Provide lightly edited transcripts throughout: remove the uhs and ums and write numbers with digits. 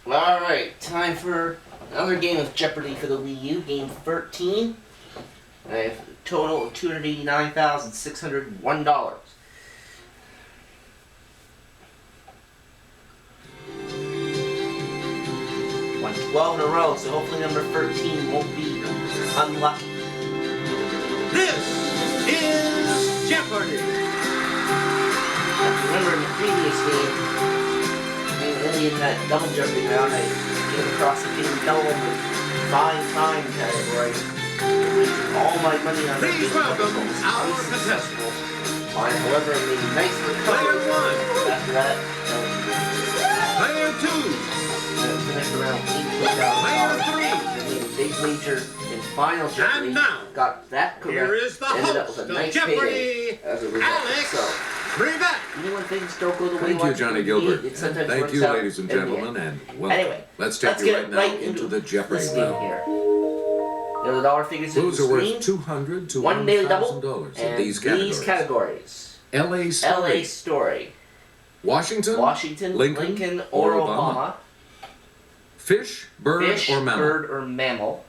Alright, time for another game of Jeopardy for the Wii U, game 13. I have a total of $289,601. Won 12 in a row, so hopefully number 13 won't be unlucky. This is Jeopardy! Remember in the previous game, in that double Jeopardy round, I came across a game double in the fine time category. All my money on Please welcome our unsuccessful. However, I made a nice recovery. Player one. After that, Player two. finished around Player $18,000. three. I made a big wager in final Jeopardy. And now, got that correct. Here is the ended up host with a of nice Jeopardy, payday as a result. Alex So, Rivet. even when things don't go the way Thank you, Johnny Gilbert. it sometimes Thank works you, out ladies and in the gentlemen, end. and welcome. Anyway, Let's take let's you get right now right into the Jeopardy this game round. here. The dollar figures Clues on are the worth screen. $200 to One daily double $1,000 in and these categories. LA Story, LA Story. Washington, Washington, Lincoln, or Obama. Fish, bird, Fish, or mammal. bird, or mammal.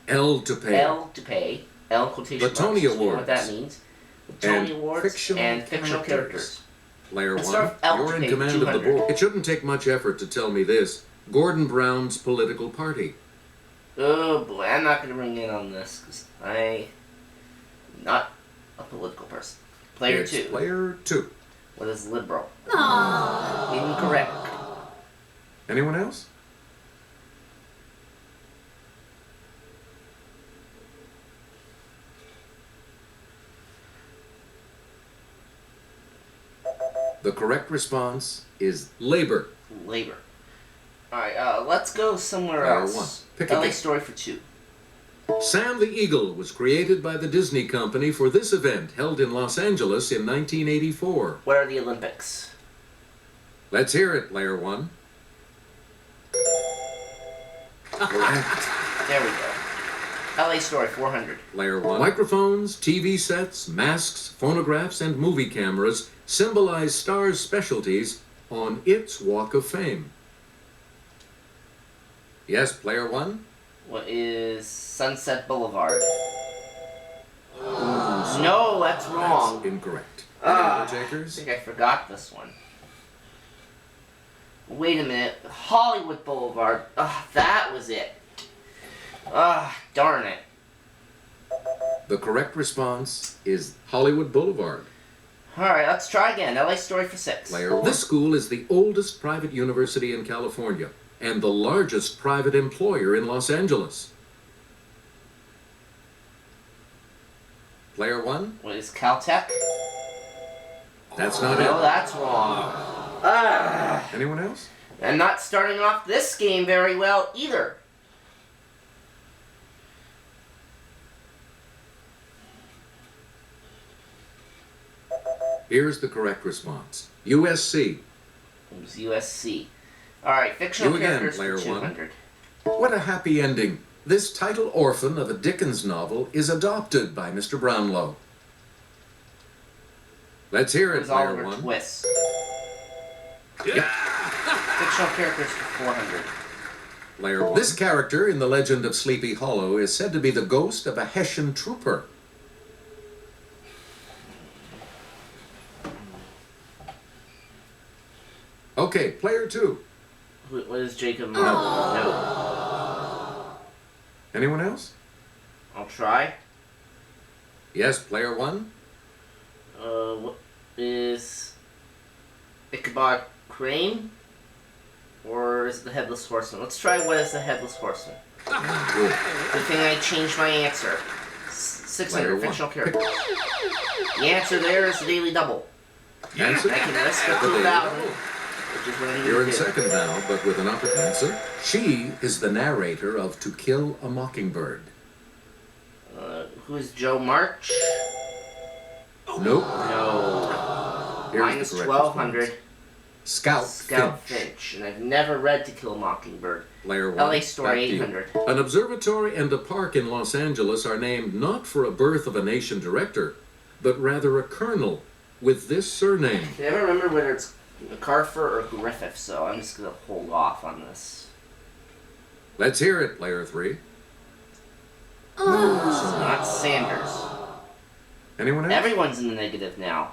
L to pay. L to pay. L quotation The marks. Tony You know what Awards. that means. The Tony And Awards fictional and fictional characters. Player Let's one, start with L you're to in pay, command of the 200. board. It shouldn't take much effort to tell me this. Gordon Brown's political party. Oh boy, I'm not going to ring in on this because I'm not a political person. Player It's two. Player two. What is liberal? Aww. Incorrect. Anyone else? The correct response is labor. Labor. Alright, let's go somewhere Player else. one. Pick a LA game. Story for two. Sam the Eagle was created by the Disney Company for this event held in Los Angeles in 1984. What are the Olympics? Let's hear it, Player one. Correct. There we go. LA Story 400. Player one. Microphones, TV sets, masks, phonographs, and movie cameras symbolize Star's specialties on its Walk of Fame. Yes, Player one. What is Sunset Boulevard? No, that's wrong. That's incorrect. I Any other takers? think I forgot this one. Wait a minute. Hollywood Boulevard. That was it. Darn it. The correct response is Hollywood Boulevard. Alright, let's try again. LA Story for six. Player one. This school is the oldest private university in California and the largest private employer in Los Angeles. Player one. What is Caltech? That's not No, it. that's wrong. Anyone else? I'm not starting off this game very well either. Here's the correct response. USC. It was USC. Alright, fictional You again, characters player for one. 200. What a happy ending. This title orphan of a Dickens novel is adopted by Mr. Brownlow. Let's hear It it, was Player Oliver one. Twist. Yep. Fictional characters for 400. Player one. This character in The Legend of Sleepy Hollow is said to be the ghost of a Hessian trooper. Okay, Player two. What is Jacob? No. Anyone else? I'll try. Yes, Player one. What is Ichabod Crane? Or is it the Headless Horseman? Let's try what is the Headless Horseman. Good. Good thing I changed my answer. 600 Player one. fictional character. The answer there is the Daily Double. Answer? I can risk up The to Daily 1,000, Double. which is what I need You're to in do. second now, but with an up answer. She is the narrator of To Kill a Mockingbird. Who is Joe March? Nope. No. Here's Minus the correct 1,200. response. Scout Finch. Finch. And I've never read To Kill a Mockingbird. Player one. LA Story back to you. 800. An observatory and a park in Los Angeles are named not for a birth of a nation director, but rather a colonel with this surname. I never remember whether it's Carfer or Griffith, so I'm just going to hold off on this. Let's hear it, player 3. Not Sanders. Anyone else? Everyone's in the negative now.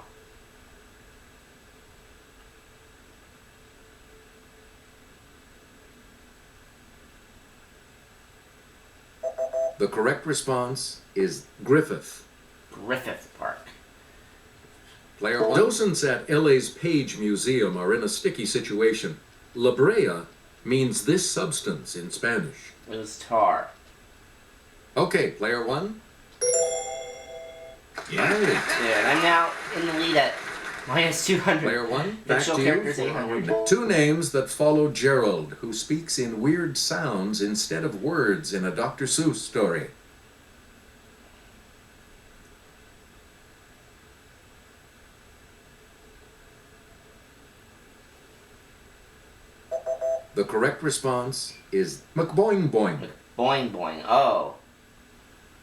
The correct response is Griffith. Griffith Park. Player 1. Docents at LA's Page Museum are in a sticky situation. La Brea means this substance in Spanish. It was tar. Okay, player 1. Yeah. Right. Yeah, I'm now in the lead at minus 200. Player 1, back Fictional to you. characters, for 800. our- Two names that follow Gerald, who speaks in weird sounds instead of words in a Dr. Seuss story. The correct response is McBoing Boing. Boing boing. Oh.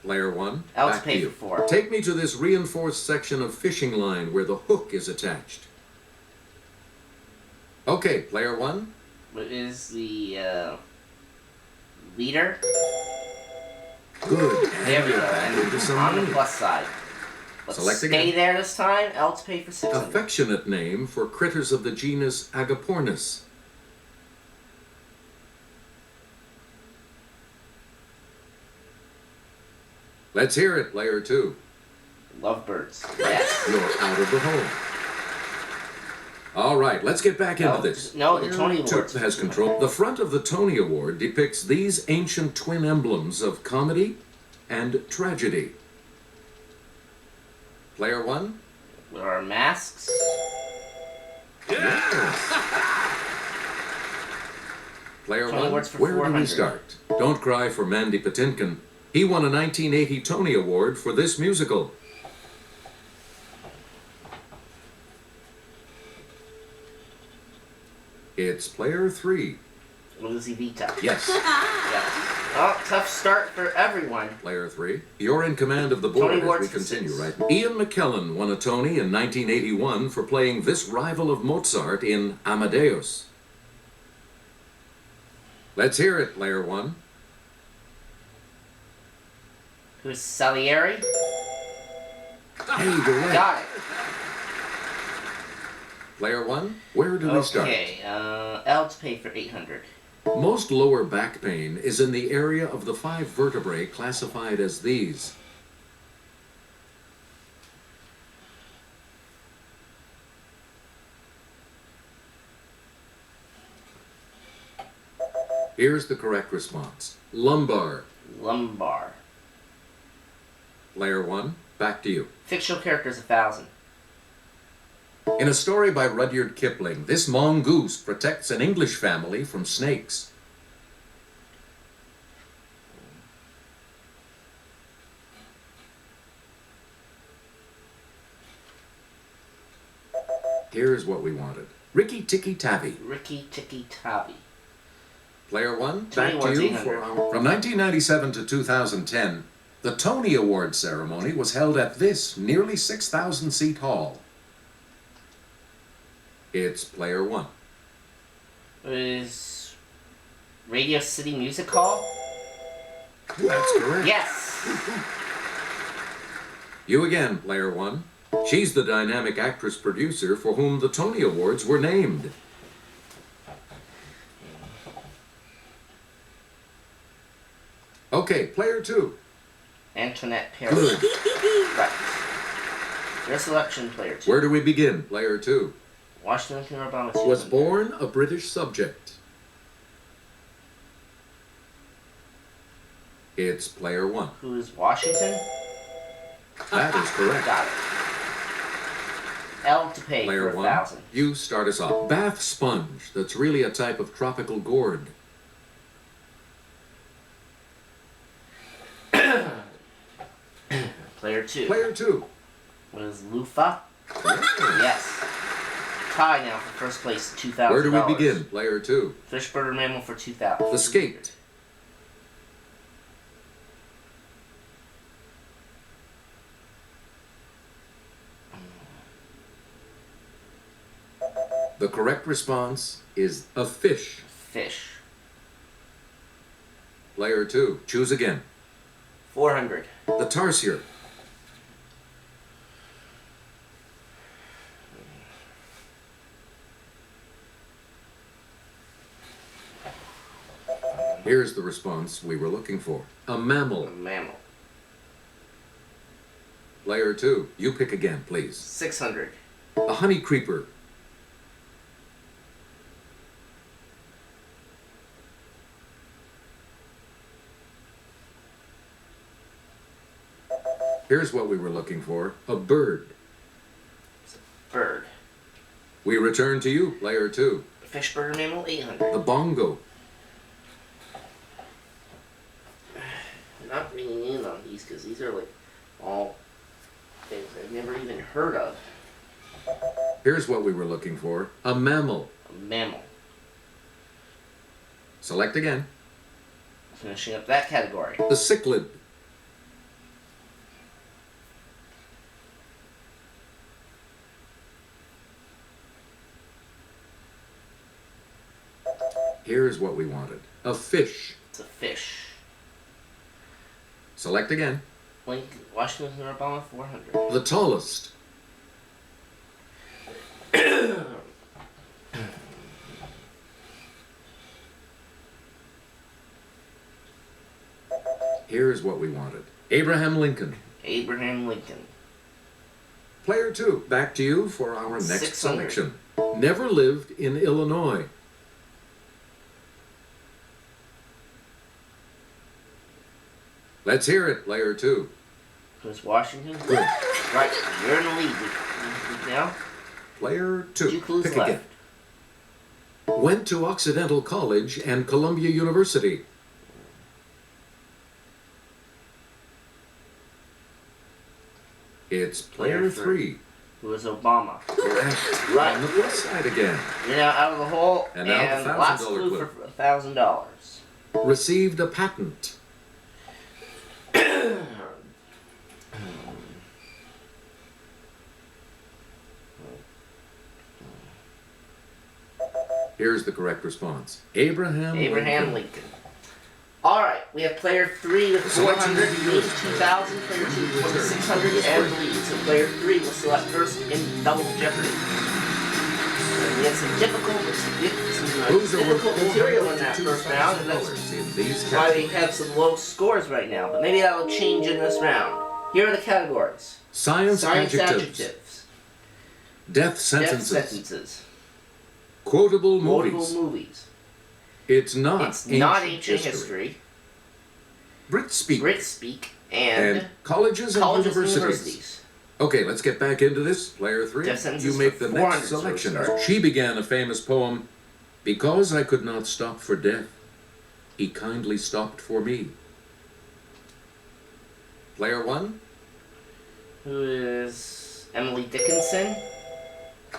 Player 1, Else back to pay you. for 4. Take me to this reinforced section of fishing line where the hook is attached. Okay, player 1. What is the leader? Good. There we go. Back into And some on the money. plus side. Let's Select stay again. there this time. Else pay for 600. Affectionate name for critters of the genus Agapornis. Let's hear it, player 2. Lovebirds. Yes. You're out of the hole. All right, let's get back into this. No, the Tony Player Awards. two has control. The front of the Tony Award depicts these ancient twin emblems of comedy and tragedy. Player 1. With our masks. Player Tony 1. Awards for Where do we 400. start? Don't cry for Mandy Patinkin. He won a 1980 Tony Award for this musical. It's player 3. Lucy Vita. Yes, Yeah. Oh, tough start for everyone. player 3. You're in command of the board Tony as we Awards for continue, 6. right? Ian McKellen won a Tony in 1981 for playing this rival of Mozart in Amadeus. Let's hear it, player 1. Who's Salieri? Hey, you're right. Got it. Player 1, where do we start? Okay, L to pay for 800. Most lower back pain is in the area of the 5 vertebrae classified as these. Here's the correct response. Lumbar. Lumbar. Player 1, back to you. Fictional characters 1,000. In a story by Rudyard Kipling, this mongoose protects an English family from snakes. Here's what we wanted. Ricky Tikki Tavi. Ricky Tikki Tavi. Player 1, Tony back to Awards you 800. for from 1997 to 2010, the Tony Award ceremony was held at this nearly 6,000-seat hall. It's player 1. Is Radio City Music Hall? That's correct. Yes! You again, player 1. She's the dynamic actress-producer for whom the Tony Awards were named. Okay, player 2. Antoinette Perry. Good. Right. Your selection, player 2. Where do we begin, player 2? Washington Obama 2. Was born a British subject. It's player 1. Who is Washington? That is correct. Got it. L to pay Player for 1, 1,000. you start us off. Bath sponge, that's really a type of tropical gourd. Player 2. Player 2. Was Lufa? Yes. Tie now for first place, $2,000. Where do we begin? Player 2. Fish, bird, or mammal for 2,000. The skate. The correct response is a fish. Fish. Player 2, choose again. 400. The tarsier. Here's the response we were looking for. A mammal. A mammal. Player 2, you pick again, please. 600. A honey creeper. Here's what we were looking for. A bird. Bird. We return to you, Player 2. Fish, bird, or mammal, 800. The bongo. I'm not bringing in on these because these are like all things I've never even heard of. Here's what we were looking for. A mammal. A mammal. Select again. Finishing up that category. The cichlid. Here's what we wanted. A fish. It's a fish. Select again. Washington or Obama, 400. The tallest. Here's what we wanted. Abraham Lincoln. Abraham Lincoln. Player 2, back to you for our next 600. selection. Never lived in Illinois. Let's hear it, Player 2. Who's Washington? Good. Right, you're in the lead. Now, Player 2, 2 clues pick left. again. Went to Occidental College and Columbia University. It's Player 3. Who is Obama? Correct. Right. On the plus side again. You're now out of the hole, And now the last $1,000 clue clue. for $1,000. Received a patent. Here's the correct response. Abraham Lincoln. All right, we have player 3 with 400, lead 2,000, player 2 with 600, and lead. So player 3 will select first in double Jeopardy. And we had some difficult material in that first round, and that's why we have some low scores right now. But maybe that'll change in this round. Here are the categories. Science adjectives. adjectives. Death sentences. Death sentences. Quotable Quotable movies. movies. It's not ancient history. Brit speak. Brit speak. And colleges and colleges and universities. universities. Okay, let's get back into this. Player 3, Death sentences you make for the 400 next selection. so start. She began a famous poem, "Because I could not stop for death, he kindly stopped for me." Player 1, Who is Emily Dickinson?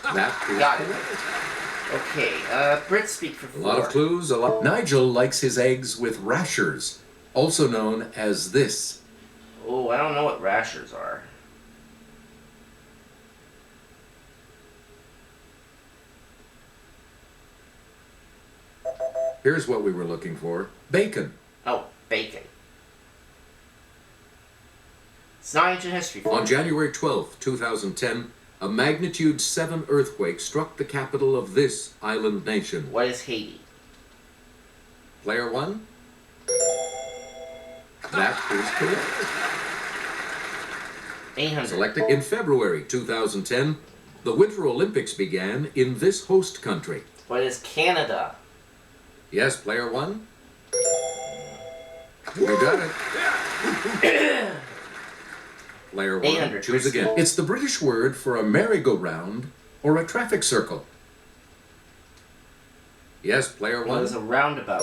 that is Got it. correct. Okay, Brit speak for 4. A lot of clues, a lot. Nigel likes his eggs with rashers, also known as this. Oh, I don't know what rashers are. Here's what we were looking for. Bacon. Oh, bacon. It's not ancient history. On January 12, 2010, a magnitude 7 earthquake struck the capital of this island nation. What is Haiti? Player 1? That is correct. 800. Selected in February 2010, the Winter Olympics began in this host country. What is Canada? Yes, Player 1? You got it. Player 1, 800. choose again. It's the British word for a merry-go-round or a traffic circle. Yes, Player 1? What is a roundabout?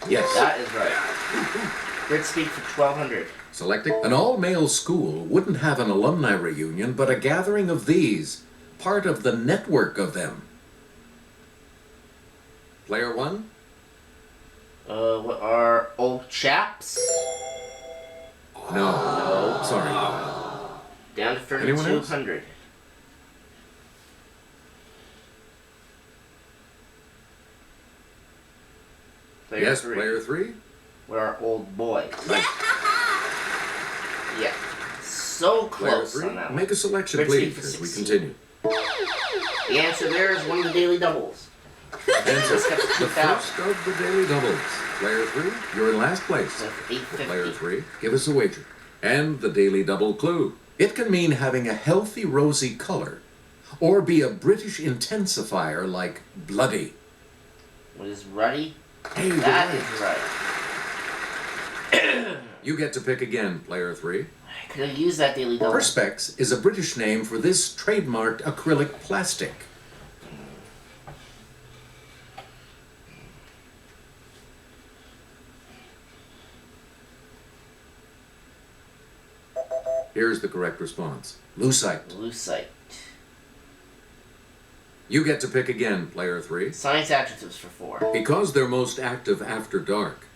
Yes. That is right. Brit speak for 1,200. Selecting an all-male school wouldn't have an alumni reunion, but a gathering of these, part of the network of them. Player 1? What are old chaps? No. Sorry. Down to Anyone else? 3,200. Player Yes, 3. player 3. We're our old boy. Right. Yeah. So Player close 3. on that one. Make a selection, Red please, for as we 16. continue. The answer there is one of the daily doubles. Answer. Let's get to The 2,000. first of the daily doubles. Player 3, you're in last place. With Player 850. 3, give us a wager. And the daily double clue. It can mean having a healthy rosy color, or be a British intensifier like bloody. What is ruddy? Hey, you're That right. is right. You get to pick again, player 3. Could I use that daily double? Perspex is a British name for this trademarked acrylic plastic. Here's the correct response. Lucite. Lucite. You get to pick again, player 3. Science adjectives for 4. Because they're most active after dark,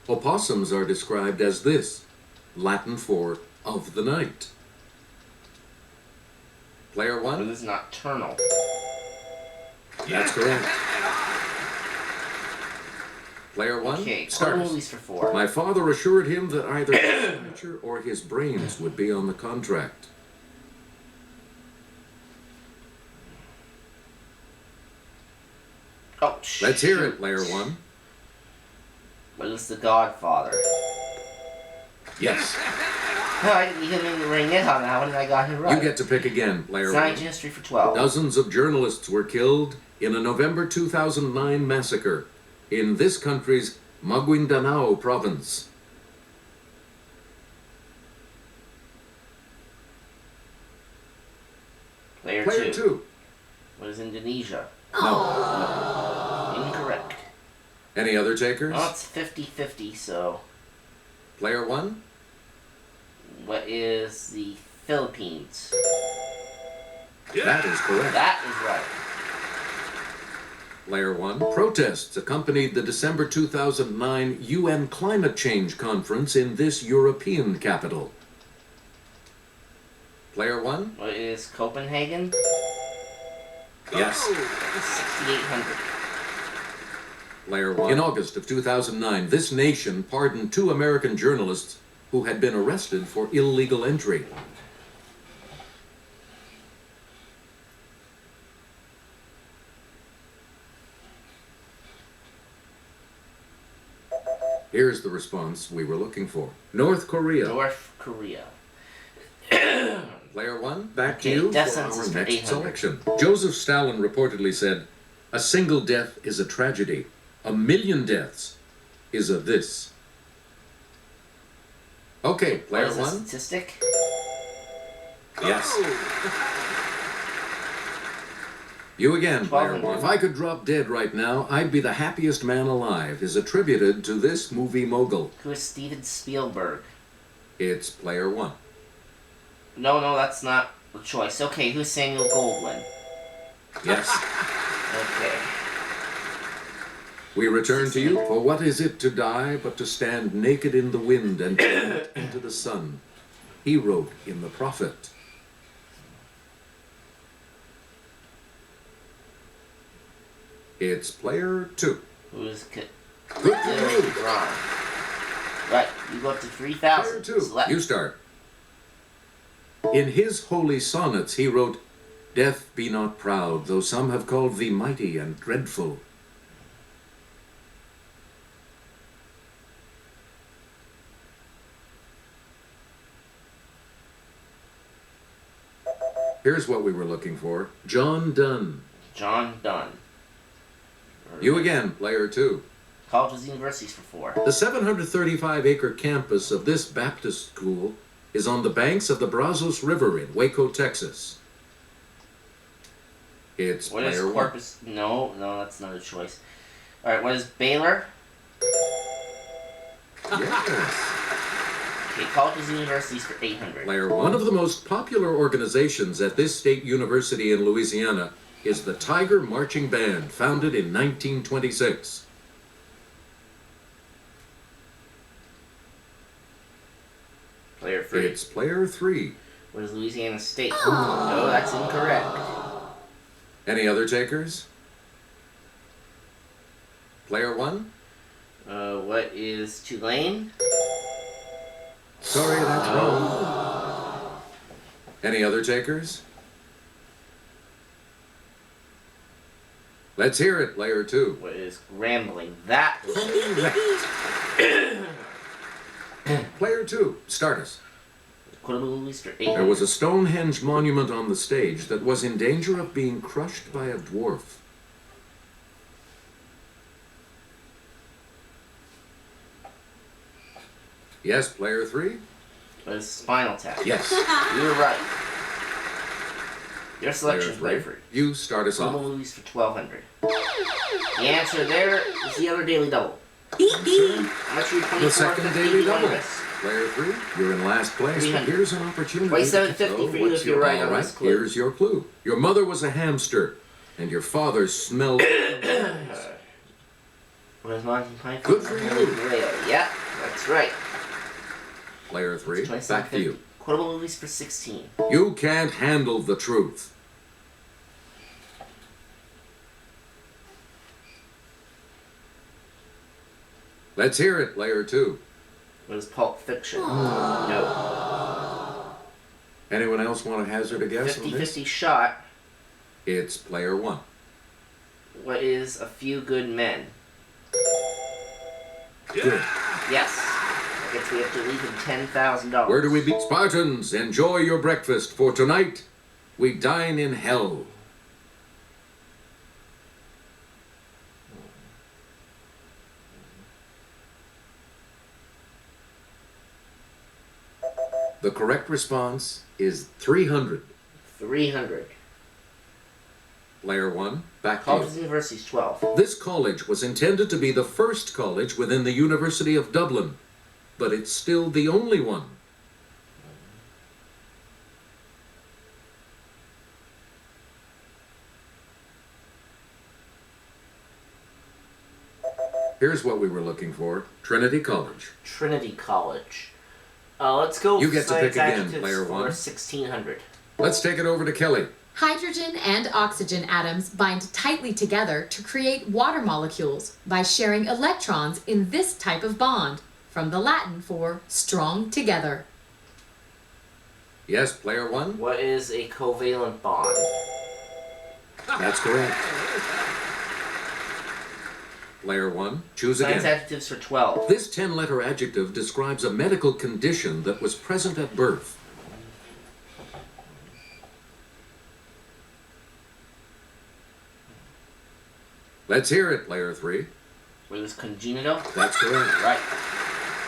opossums are described as this, Latin for of the night. Player What 1, is nocturnal? that's correct. Player 1, Okay, starters. movies for 4. My father assured him that either his signature or his brains would be on the contract. Oh, Let's hear it, player 1. What is the Godfather? Yes. No, I didn't even ring in on that one, and I got it right. You get to pick again, player 1. Science history for 12. Dozens of journalists were killed in a November 2009 massacre in this country's Maguindanao province. Player Player 2. What is Indonesia? No. Incorrect. Any other takers? Well, it's 50-50, so... Player 1? What is the Philippines? That is correct. That is right. Player 1. Protests accompanied the December 2009 UN Climate Change Conference in this European capital. Player 1? What is Copenhagen? Yes. 6,800. Player 1. In August of 2009, this nation pardoned 2 American journalists who had been arrested for illegal entry. Here's the response we were looking for. North Korea. North Korea. Player 1, back to Okay, you death for our sentence for next 800. selection. Joseph Stalin reportedly said, "A single death is a tragedy. A million deaths is a this." Okay, What player is a 1. statistic? Yes. You again, player 1. If I could drop dead right now, I'd be the happiest man alive, is attributed to this movie mogul. Who is Steven Spielberg? It's player 1. No, that's not the choice. Okay, who's Samuel Goldwyn? Yes. Okay. We return to you, for what is it to die but to stand naked in the wind and plummet into the sun? He wrote in the prophet. It's player 2. Who is Good for you. Ron? Right, you go up to Player 3,000. 2. Select. You start. In his holy sonnets he wrote, "Death be not proud, though some have called thee mighty and dreadful." Here's what we were looking for. John Donne. John Donne. You again, player 2. Colleges, universities for 4. The 735-acre campus of this Baptist school is on the banks of the Brazos River in Waco, Texas. It's What is player 1. Corpus? No, that's not a choice. Alright, what is Baylor? Yes. Okay, colleges and universities for 800. Player 1. One of the most popular organizations at this state university in Louisiana is the Tiger Marching Band, founded in 1926. Player 3. It's player 3. What is Louisiana State? No, that's incorrect. Any other takers? Player 1? What is Tulane? Sorry, that's wrong. Any other takers? Let's hear it, player 2. What is Grambling? That was Player 2, start us. East for 8. There was a Stonehenge monument on the stage that was in danger of being crushed by a dwarf. Yes, player 3? What is Spinal Tap? Yes. You were right. Your selection, Player player 3. You start us off. Movies for 1,200. The answer there is the other daily double. How much are you? The second 24.50 daily you wanna double. risk? Player 3, you're in last place, but 300. here's an opportunity. 27.50 for you what's if you're your- right all on right, this clue. Here's your clue. Your mother was a hamster, and your father smelled... What is Monty Python? Good for you. Yeah, that's right. Player 3, back to you. Quotable movies for 16. You can't handle the truth. Let's hear it, player 2. What is Pulp Fiction? No. Anyone else want to hazard a guess on this? 50-50 shot. It's player 1. What is A Few Good Men? Good. Yes. I guess we have to leave him $10,000. Where do we be? Spartans, enjoy your breakfast, for tonight we dine in hell. The correct response is 300. 300. Player 1, back to Colleges you. and Universities 12. This college was intended to be the first college within the University of Dublin, but it's still the only one. Here's what we were looking for. Trinity College. Trinity College. Let's go. You get to pick again, adjectives player for 1. 1600. Let's take it over to Kelly. Hydrogen and oxygen atoms bind tightly together to create water molecules by sharing electrons in this type of bond, from the Latin for strong together. Yes, player 1? What is a covalent bond? That's correct. Player 1, choose Science again. adjectives for 12. This 10-letter adjective describes a medical condition that was present at birth. Let's hear it, player 3. What is congenital? That's correct. Right.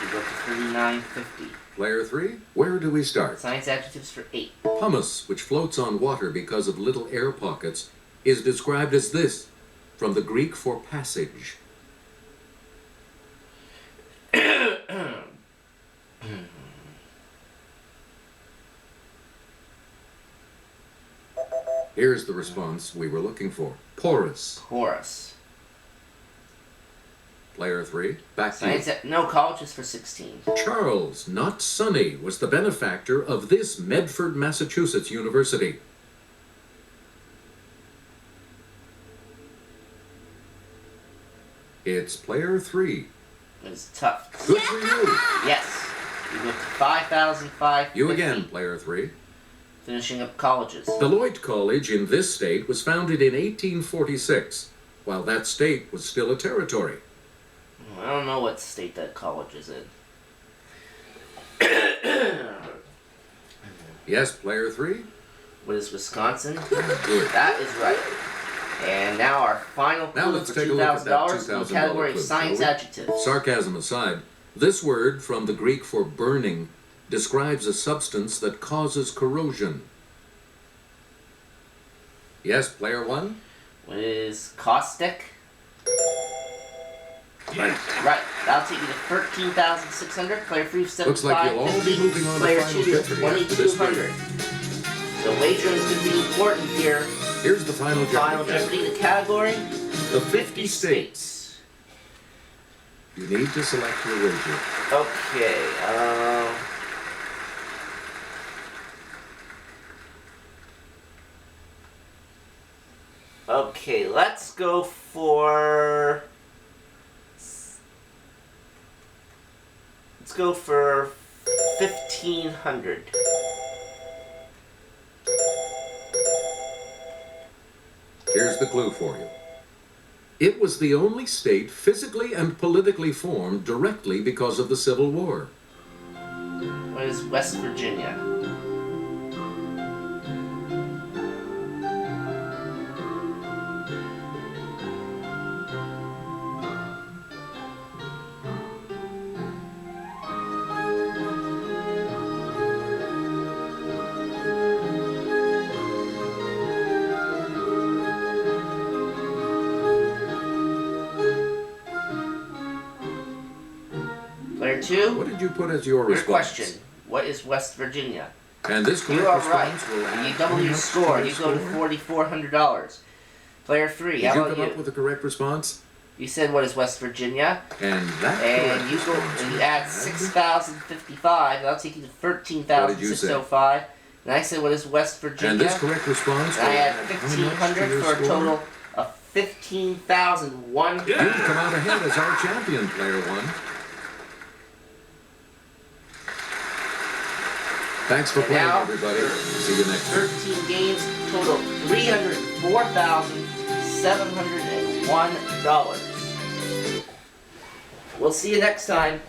You go to 3950. Player 3, where do we start? Science adjectives for 8. Pumice, which floats on water because of little air pockets, is described as this, from the Greek for passage. Here's the response we were looking for. Porous. Porous. Player 3, back to you. No, colleges for 16. Charles, not Sonny, was the benefactor of this Medford, Massachusetts University. It's player 3. It's tough. Good for you. Yes. You go to 5,550. You again, player 3. Finishing up colleges. Beloit College in this state was founded in 1846, while that state was still a territory. I don't know what state that college is in. Yes, player 3. What is Wisconsin? Good. That is right. And now our final clue Now let's for take a look at that $2,000 in the $2,000 category of clue, science shall we? adjectives. Sarcasm aside, this word from the Greek for burning describes a substance that causes corrosion. Yes, player 1. What is caustic? Right. Right. That'll take you to 13,600. Player 3 Looks like you'll all be moving on to Player Final 2 Jeopardy after this 2,200. So wagering is going to be important here. Here's the Final Jeopardy. Final Jeopardy, the category, The 50 states. You need to select your wager. Okay, okay, let's go for Let's go for 1,500. Here's the clue for you. It was the only state physically and politically formed directly because of the Civil War. What is West Virginia? Player 2. What did you put as your Your response? question. What is West Virginia? And this correct You are right. response will add You double your points score. to You your go to score. $4,400. Player 3. Did How you about come you? up with the correct response? You said what is West Virginia? And that And correct you go response and you will add add 6,055. That'll take you to What did you say? $13,605. And I said what is West Virginia? And this correct response And will I add add how much to 1,500 your for a score? total of 15,100. You've come out ahead as our champion, player 1. Thanks for And playing, now, everybody. See you next time. 13 games, total $304,701. We'll see you next time.